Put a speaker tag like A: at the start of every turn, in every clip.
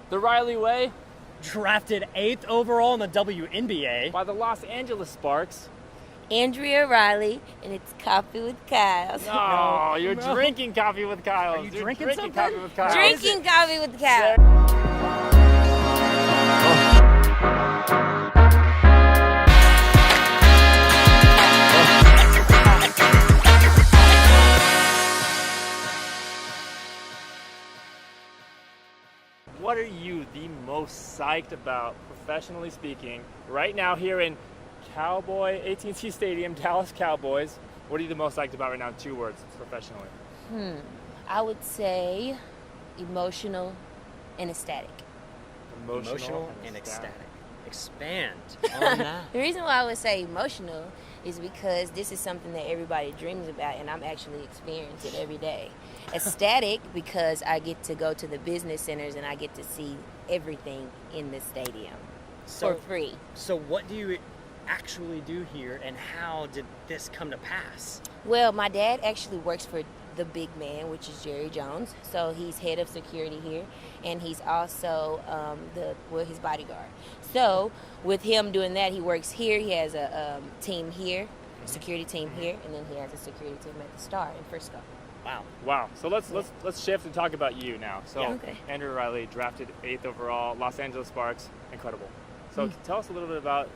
A: The Riley way.
B: Drafted 8th overall in the WNBA.
A: By the Los Angeles Sparks.
C: Andrea Riley, and it's Coffee with Kyle.
A: No, you're drinking coffee with Kyle.
B: Are you drinking something?
A: Coffee with Kyle.
C: Drinking coffee with Kyle.
A: What are you the most psyched about, professionally speaking, right now here in AT&T Stadium, Dallas Cowboys? What are you the most psyched about right now in 2 words, professionally?
C: I would say emotional and ecstatic.
B: Emotional and ecstatic. Expand on that.
C: The reason why I would say emotional is because this is something that everybody dreams about, and I'm actually experiencing it every day. Ecstatic because I get to go to the business centers and I get to see everything in the stadium for free.
B: So what do you actually do here, and how did this come to pass?
C: Well, my dad actually works for the big man, which is Jerry Jones. So he's head of security here, and he's also his bodyguard. So with him doing that, he works here. He has a team here, a security team here, and then he has a security team at the Star in Frisco.
A: Wow. So let's shift and talk about you now. So
C: Okay.
A: Andrea Riley, drafted 8th overall, Los Angeles Sparks, incredible. So tell us a little bit about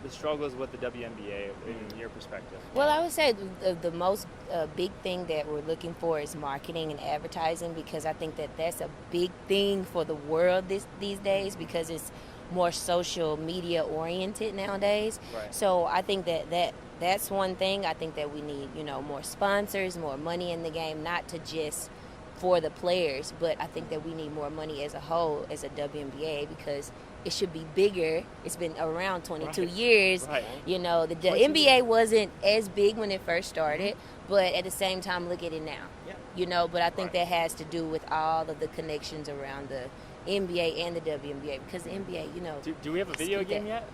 A: the struggles with the WNBA in your perspective.
C: Well, I would say the most big thing that we're looking for is marketing and advertising, because I think that that's a big thing for the world these days, because it's more social media oriented nowadays.
A: Right.
C: So I think that's one thing. I think that we need more sponsors, more money in the game, not to just for the players, but I think that we need more money as a whole as a WNBA, because it should be bigger. It's been around 22 years.
A: Right.
C: The NBA wasn't as big when it first started, but at the same time, look at it now.
B: Yeah.
C: But I think that has to do with all of the connections around the NBA and the WNBA, because the NBA,
A: Do we have a video game yet?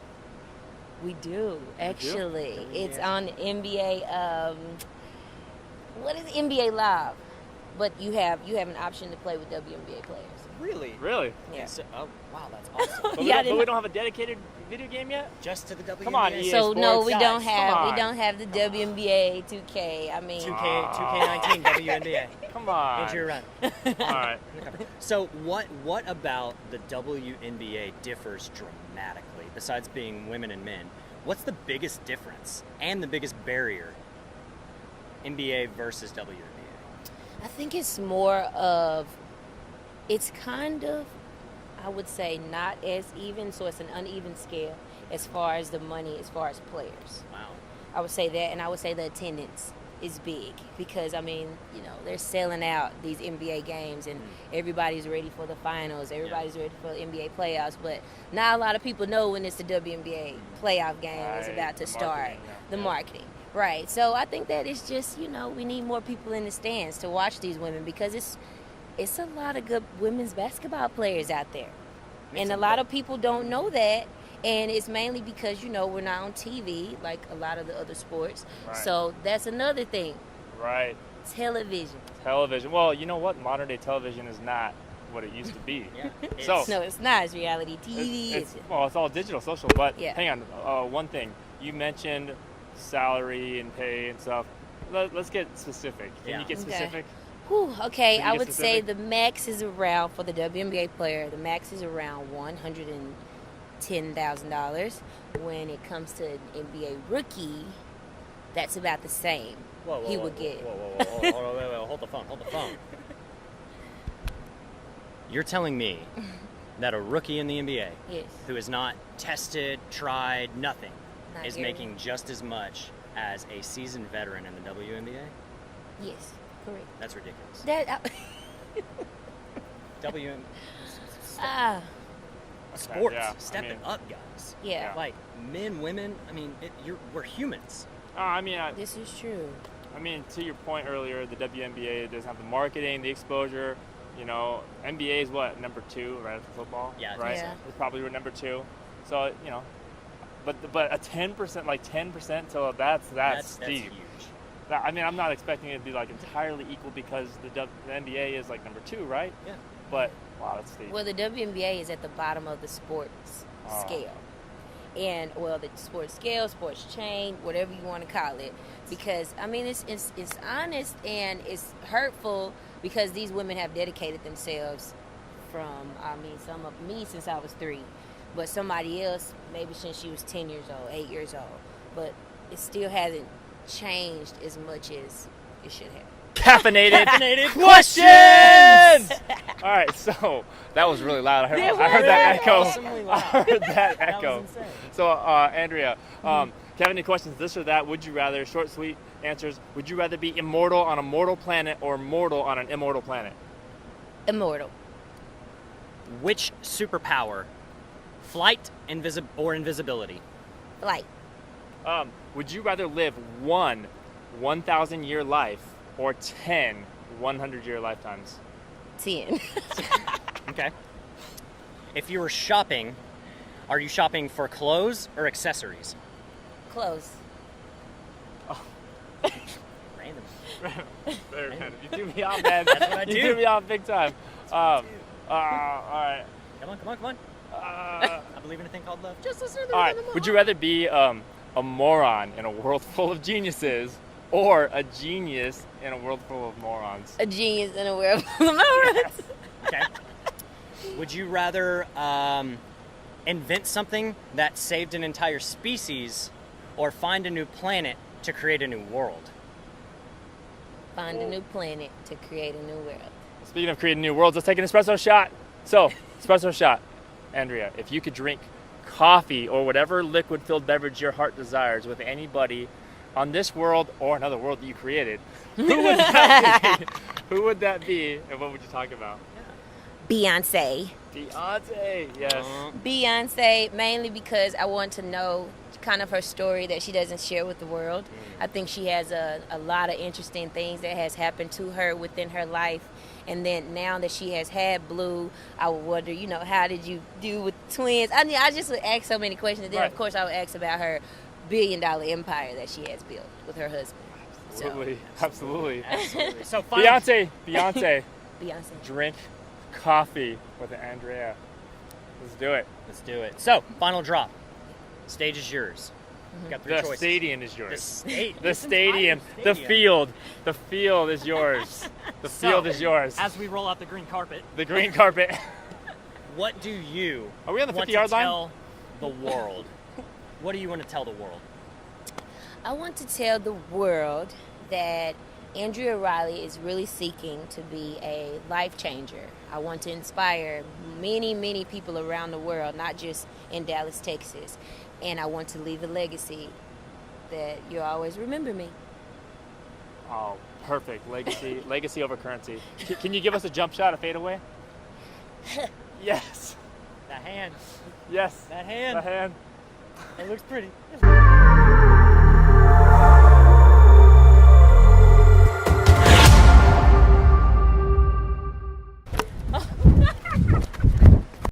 C: We do, actually.
A: do?
C: It's on NBA, what is NBA Live? But you have an option to play with WNBA players.
B: Really?
C: Yeah.
B: So, wow, that's awesome.
A: But we don't have a dedicated video game yet?
B: Just to the WNBA.
A: Come on, EA
C: So no,
A: Sports.
C: we
A: Guys,
C: don't
A: come
C: have
A: on.
C: the WNBA 2K. I mean,
B: 2K19 WNBA.
A: Come on.
B: Into your run.
A: All right.
B: So what about the WNBA differs dramatically, besides being women and men? What's the biggest difference and the biggest barrier, NBA versus WNBA?
C: I think it's more of, it's kind of, I would say, not as even, so it's an uneven scale as far as the money, as far as players.
B: Wow.
C: I would say that, and I would say the attendance is big, because, they're selling out these NBA games, and everybody's ready for the finals, everybody's ready for the NBA playoffs, but not a lot of people know when it's the WNBA playoff game is about to start. The marketing. Right. So I think that it's just, we need more people in the stands to watch these women, because it's a lot of good women's basketball players out there. And a lot of people don't know that. And it's mainly because, we're not on TV like a lot of the other sports.
A: Right.
C: So that's another thing.
A: Right.
C: Television.
A: Well, you know what? Modern day television is not what it used to be.
C: No, it's not. It's reality TV.
A: It's all digital, social. But hang on. One thing. You mentioned salary and pay and stuff. Let's get specific. Can you get specific?
C: Okay, I would say
A: specific?
C: the max is around, for the WNBA player, the max is around $110,000. When it comes to an NBA rookie, that's about the same. He would get.
B: Whoa, hold the phone. You're telling me that a rookie in the NBA who is not tested, tried, nothing, is making just as much as a seasoned veteran in the WNBA?
C: Yes, correct.
B: That's ridiculous. Sports, step it up, guys.
C: Yeah.
B: Like men, women. We're humans.
C: This is true.
A: To your point earlier, the WNBA doesn't have the marketing, the exposure. NBA is what, number 2, right, after football?
B: Yeah.
A: Right.
C: Yeah.
A: It's probably number 2. So but a 10%, like 10%, so that's steep.
B: huge.
A: I'm not expecting it to be like entirely equal, because the NBA is like number 2, right?
B: Yeah.
A: But Wow, that's steep.
C: Well, the WNBA is at the bottom of the sports scale. And, well, the sports scale, sports chain, whatever you want to call it. Because, I mean, it's honest and it's hurtful because these women have dedicated themselves from, I mean, some of me since I was 3. But somebody else, maybe since she was 10 years old, 8 years old. But it still hasn't changed as much as it should have.
A: Caffeinated questions! All right, so that was really loud. I heard that echo.
B: Awesomely loud.
A: I heard that
B: That
A: echo.
B: was insane.
A: So, Andrea, caffeinated questions, this or that, would you rather, short, sweet answers. Would you rather be immortal on a mortal planet or mortal on an immortal planet?
C: Immortal.
B: Which superpower? Flight, or invisibility?
C: Like,
A: Would you rather live one 1,000-year life or 10 100-year lifetimes?
C: 10.
B: Okay. If you were shopping, are you shopping for clothes or accessories?
C: Close.
B: Random.
A: Very random. You threw me off, man.
B: That's what I
A: You
B: do.
A: threw me off big time. All right.
B: Come on. I believe in a thing called love. Just listen to the
A: All right.
B: rhythm of
A: Would you
B: love.
A: rather be a moron in a world full of geniuses or a genius in a world full of morons?
C: A genius in a world full of morons.
B: Okay. Would you rather invent something that saved an entire species or find a new planet to create a new world?
C: Find a new planet to create a new world.
A: Speaking of creating new worlds, let's take an espresso shot. So, espresso shot. Andrea, if you could drink coffee or whatever liquid-filled beverage your heart desires with anybody on this world or another world that you created, who would that be? Who would that be, and what would you talk about?
C: Beyonce.
A: Beyonce, yes.
C: Beyonce, mainly because I want to know kind of her story that she doesn't share with the world. I think she has a lot of interesting things that has happened to her within her life. And then now that she has had Blue, I would wonder, how did you do with twins? I mean, I just would ask so many questions. And then,
A: Right.
C: of course, I would ask about her billion-dollar empire that she has built with her husband.
A: Absolutely.
B: So final,
A: Beyonce,
C: Beyonce.
A: drink coffee with Andrea. Let's do it.
B: Let's do it. So, final drop. Stage is yours. You've got 3
A: The
B: choices.
A: stadium is
B: The
A: yours.
B: state.
A: The stadium, the field is yours. The field is yours.
B: As we roll out the green carpet,
A: The green carpet.
B: what do you
A: Are we on the
B: want
A: 50-yard
B: to
A: line?
B: tell the world? What do you want to tell the world?
C: I want to tell the world that Andrea Riley is really seeking to be a life changer. I want to inspire many, many people around the world, not just in Dallas, Texas. And I want to leave a legacy that you'll always remember me.
A: Oh, perfect. Legacy over currency. Can you give us a jump shot, a fadeaway? Yes.
B: That hand.
A: Yes.
B: That hand.
A: The hand.
B: It looks pretty.